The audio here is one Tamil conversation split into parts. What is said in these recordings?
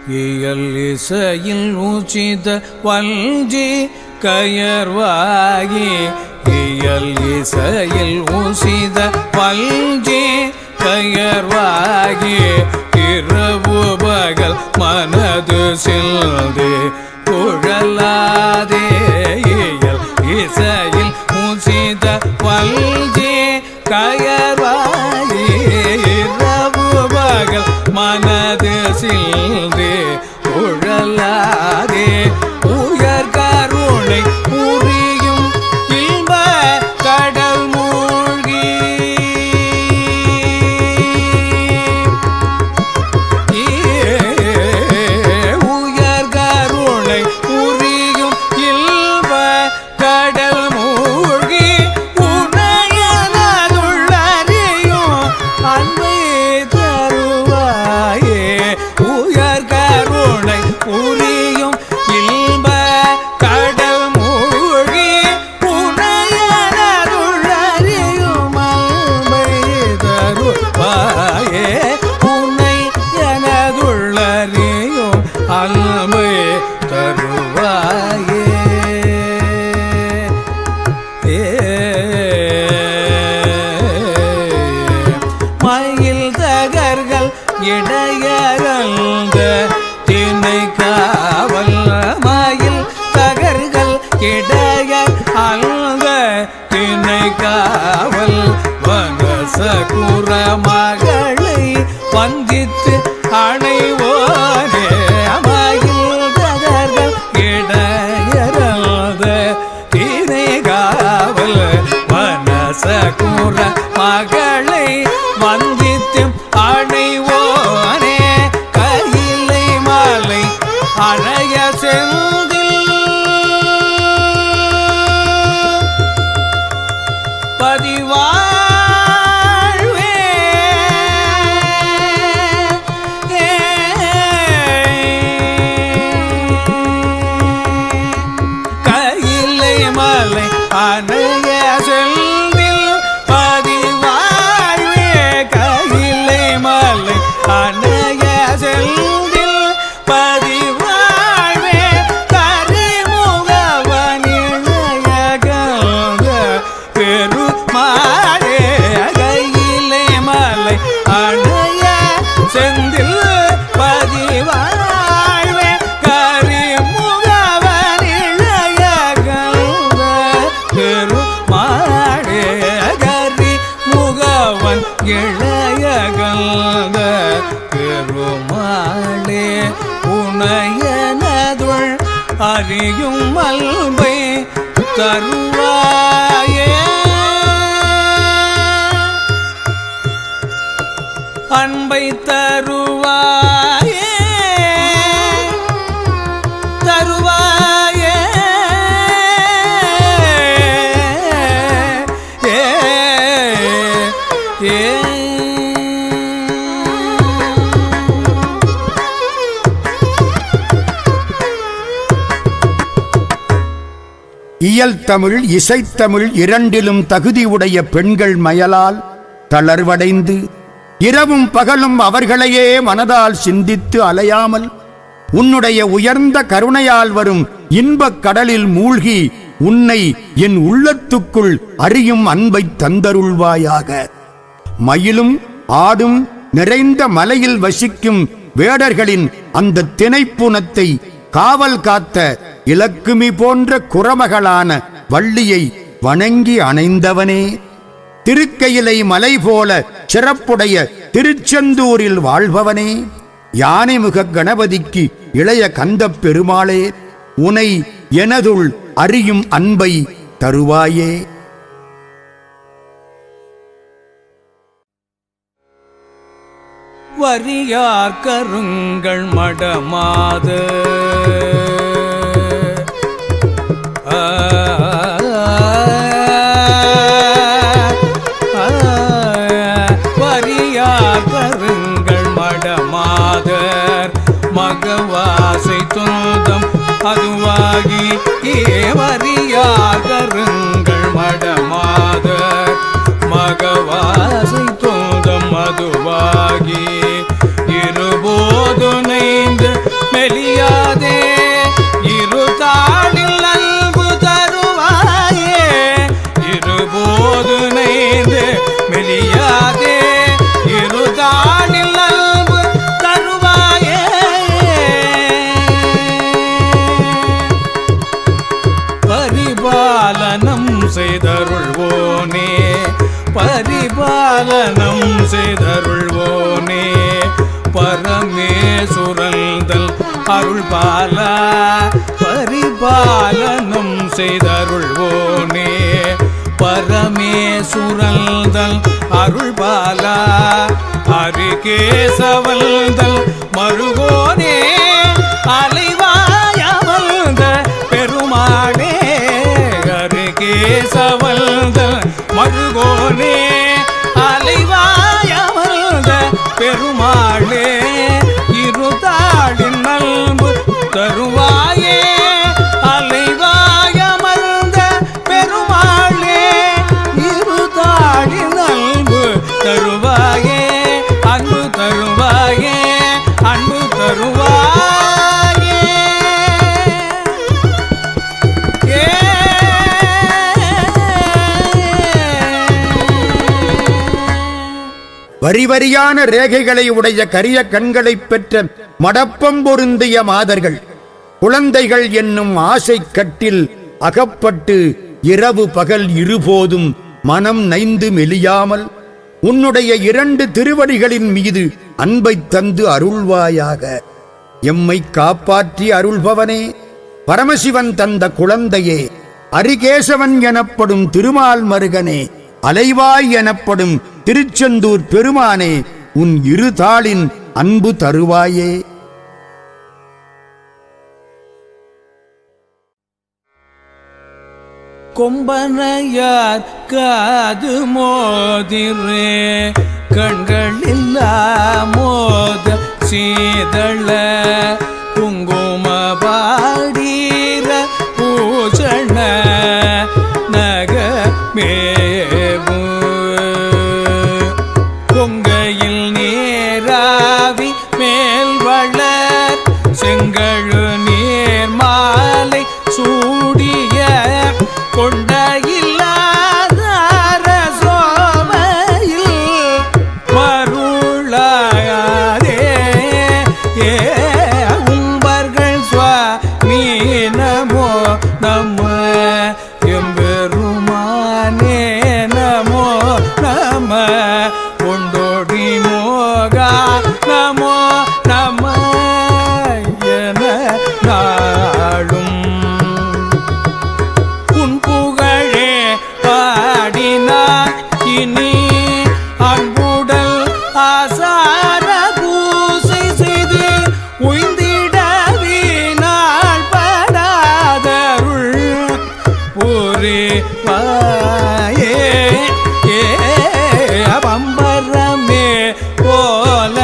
இயல் இசையில் உச்சித வல்ஜி கயர்வாகி இயல் இசையில் உசித வல்ஜி கயர்வாகி இரவு பகல் மனது சில்து குழலாதே இயல் இசையில் உசித வல்ஜி கயர்வாகி இரவு பகல் மனது சில்து குழலாதே உயர் கருணை புரியும் இன்ப கடல் மூழ்கி உயர் கருணை புரியும் இன்ப கடல் மூழ்கி உனையனதுள்ளறியும் அன்பை தருவாயே உயர் கருணை புரியும் இன்ப கடல் மூழ்கி உனையனதுள்ளறியும் அன்பை தருவாயே உன்னை எனதுள்ளறியும் அன்பை தருவாயே மயில் தகர்கள் இடையறந்த திணை காவல் மயில் தகர்கள் இடைய அல்க திணை காவல் வனசகுர மகளை வந்தித்து அணைவோரே மயில் தகர்கள் இடையறந்த திணை காவல் வனசகுர மகளை வந்தித்து அணைவோனே கையிலை மாலை அணைய செந்தில் பதிவாழ்வே கையிலை மாலை அணைய செந்தில் பதிவாழ்வே கையிலை மாலை அணைய செந்தில் பதிவாழ்வே கரிமுகவனிழையகந்த பெருமாளே கையிலை மாலை அணைய செந்தில் பதிவாழ்வே கரிமுகவனிழையகந்த பெருமாளே கரிமுகவன் இளையகந்த பெருமாளே உனையனதுள் அறியும் அல்பை தருவாயே அன்பை தருவாயே தருவாயே இயல் தமிழ் இசைத்தமிழ் இரண்டிலும் தகுதியுடைய பெண்கள் மயலால் தளர்வடைந்து இரவும் பகலும் அவர்களையே மனதால் சிந்தித்து அலையாமல் உன்னுடைய உயர்ந்த கருணையால் வரும் இன்பக் கடலில் மூழ்கி உன்னை என் உள்ளத்துக்குள் அறியும் அன்பை தந்தருள்வாயாக. மயிலும் ஆடும் நிறைந்த மலையில் வசிக்கும் வேடர்களின் அந்த திணைப்புனத்தை காவல் காத்த இலக்குமி போன்ற குரமகளான வள்ளியை வணங்கி அணைந்தவனே, திருக்கையிலை மலை போல சிறப்புடைய திருச்செந்தூரில் வாழ்பவனே, யானைமுக கணபதிக்கு இளைய கந்தப் பெருமாளே, உனை எனதுள் அறியும் அன்பை தருவாயே. வரியார் கருங்கள் மடமாத வரியார் கருங்கள் மடமாதர் மகவாசை துந்தம் அதுவாகி வரியார் கருங்கள் மடமாதர் மகவாசை துந்தம் அதுவாகி இருபோது நைந்து மெலியாதே இருதாளில் அன்பு தருவாயே இருபோது நைந்து மெலியாதே இருதாளில் அன்பு தருவாயே பரிபாலனம் செய்தருள்வோனே பரிபாலனம் செய்தருள்வோனே பரமேசுரந்தல் அருள்பாலா பரிபாலனம் செய்தருள்வோனே பரமேசுரந்தல் அருள்பாலா ஹரிகேசவந்தல் மருகோனே அலைவாயவந்த பெருமாளே ஹரிகேசவந்தல் மருகோனே அலைவாயவந்த பெருமாளே இருதாளின் அன்பு தருவாயே அலைவாயமர்ந்த பெருமாளே இருதாளின் அன்பு தருவாயே அன்பு தருவாயே அன்பு தருவாயே வரி வரியான ரேகைகளை உடைய கரிய கண்களைப் பெற்ற மடப்பம் பொருந்திய மாதர்கள் குழந்தைகள் என்னும் ஆசை கட்டில் அகப்பட்டு இரவு பகல் இருபோதும் மனம் நைந்து மெலியாமல் உன்னுடைய 2 திருவடிகளின் மீது அன்பைத் தந்து அருள்வாயாக. எம்மை காப்பாற்றி அருள்பவனே, பரமசிவன் தந்த குழந்தையே, அரிகேசவன் எனப்படும் திருமால் மருகனே, அலைவாய் எனப்படும் திருச்செந்தூர் பெருமானே, உன் இருதாளின் அன்பு தருவாயே. கொம்பனையார் காது மோதிரே கண்களில்லா மோத சீதள குங்கும பாடீர பூஷண நகமேவு கொங்கையில் நேராவி மேல் வளர் செங்கழு நீர் மாலை சூடிய கொண்டையில்லாதார சோமையில் மருளாதே உம்பர்கள் சுவாமி நமோ நம எம்பெருமானே நமோ நம கொண்டோடி மோகா நமோ நம என நாளும் இனி அன்புடல் ஆசார பூசை செய்து உய்ந்திடவினால் படாதருள் புரிவாயே பம்பரமே போல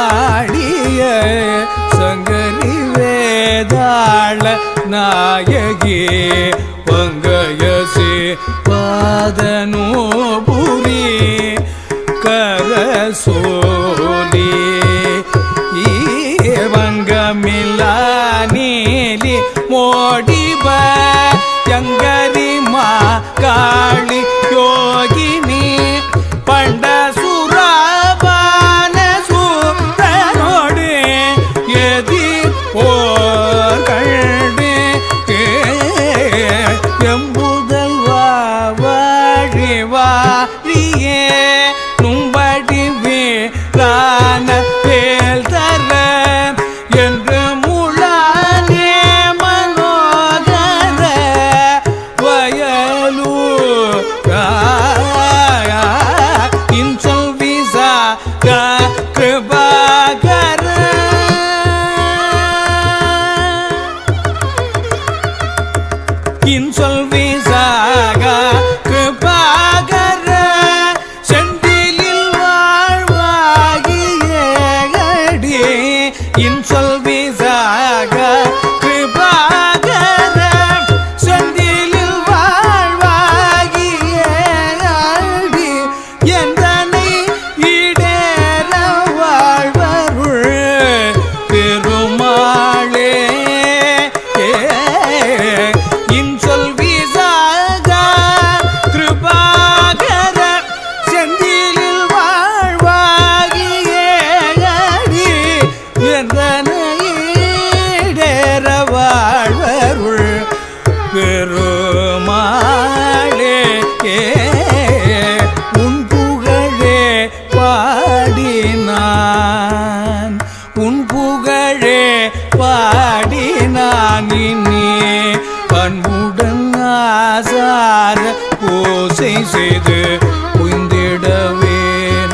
ஆடிய சங்கரி வேதாள நாயகி பங்கயசி பாதனூபுரி கரசோலி வங்கமில்லா நீலி மோடிப யங்கரிமா காளி யோகினி பண்ட சுராபான சூரனோடு எதி போர் கண்டு எம்புதல்வா வாழியே நும்படி வீரான வேல் தர என்று முழானே மனோகர வயலூர் இன்சொல் விசா கிருபாகர இன்சொல் விசாக கிருபாகர செந்திலில் வாழ்வாகியேடி இன்சொல் விசாக கிருபாகர செந்திலில் வாழ்வாகியேடி எந்தனை இடேற வாழ்வருள் பெருமாள் நான் உன் புகழே பாடினான் இனி பண்புடன் ஆசார பூசை செய்து உய்ந்திடவே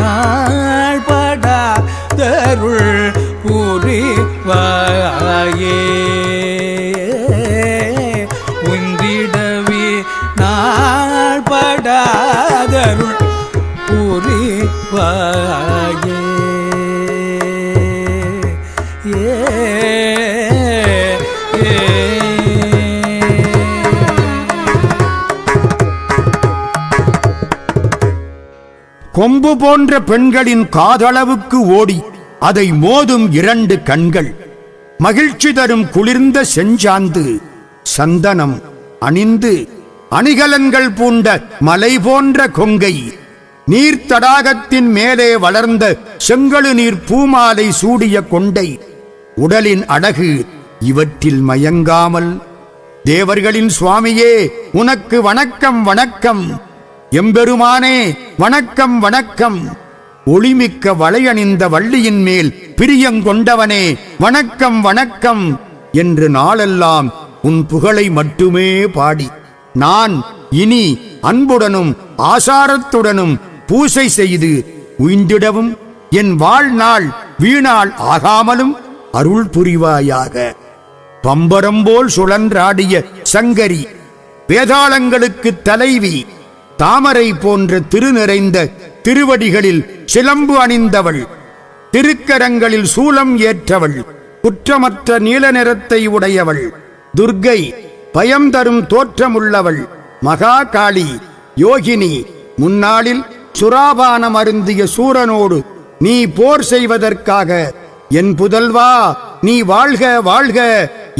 நாள் படாதருள் புரிவாயே உய்ந்திடவே நாள் படாதருள் புரிவாயே கொம்பு போன்ற பெண்களின் காதளவுக்கு ஓடி அதை மோதும் 2 கண்கள், மகிழ்ச்சி தரும் குளிர்ந்த செஞ்சாந்து சந்தனம் அணிந்து அணிகலன்கள் பூண்ட மலை போன்ற கொங்கை, நீர்த்தடாகத்தின் மேலே வளர்ந்த செங்கழு நீர் பூமாலை சூடிய கொண்டை, உடலின் அழகு இவற்றில் மயங்காமல் தேவர்களின் சுவாமியே உனக்கு வணக்கம் வணக்கம், எம்பெருமானே வணக்கம் வணக்கம், ஒளிமிக்க வளையணிந்த வள்ளியின் மேல் பிரியங்கொண்டவனே வணக்கம் வணக்கம் என்று நாளெல்லாம் உன் புகழை மட்டுமே பாடி நான் இனி அன்புடனும் ஆசாரத்துடனும் பூசை செய்து உய்ந்திடவும் என் வாழ்நாள் வீணாள் ஆகாமலும் அருள் புரிவாயாக. பம்பரம்போல் சுழன்றாடிய சங்கரி, வேதாளங்களுக்கு தலைவி, தாமரை போன்ற திருநிறைந்த திருவடிகளில் சிலம்பு அணிந்தவள், திருக்கரங்களில் சூலம் ஏற்றவள், குற்றமற்ற நீல நிறத்தை உடையவள், துர்க்கை, பயம் தரும் தோற்றமுள்ளவள், மகாகாளி, யோகினி, முன்னாளில் சுராபானம் அருந்திய சூரனோடு நீ போர் செய்வதற்காக என் புதல்வா நீ வாழ்க வாழ்க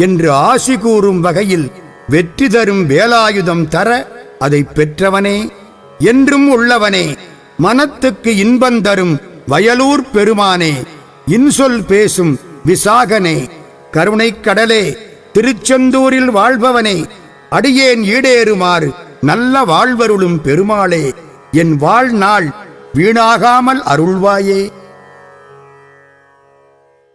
என்று ஆசி கூறும் வகையில் வெற்றி தரும் வேலாயுதம் தர அதை பெற்றவனே, என்றும் உள்ளவனே, மனத்துக்கு இன்பம் தரும் வயலூர் பெருமானே, இன்சொல் பேசும் விசாகனே, கருணைக் கடலே, திருச்செந்தூரில் வாழ்பவனே, அடியேன் ஈடேறுமாறு நல்ல வாழ்வருளும் பெருமாளே, என் வாழ்நாள் வீணாகாமல் அருள்வாயே.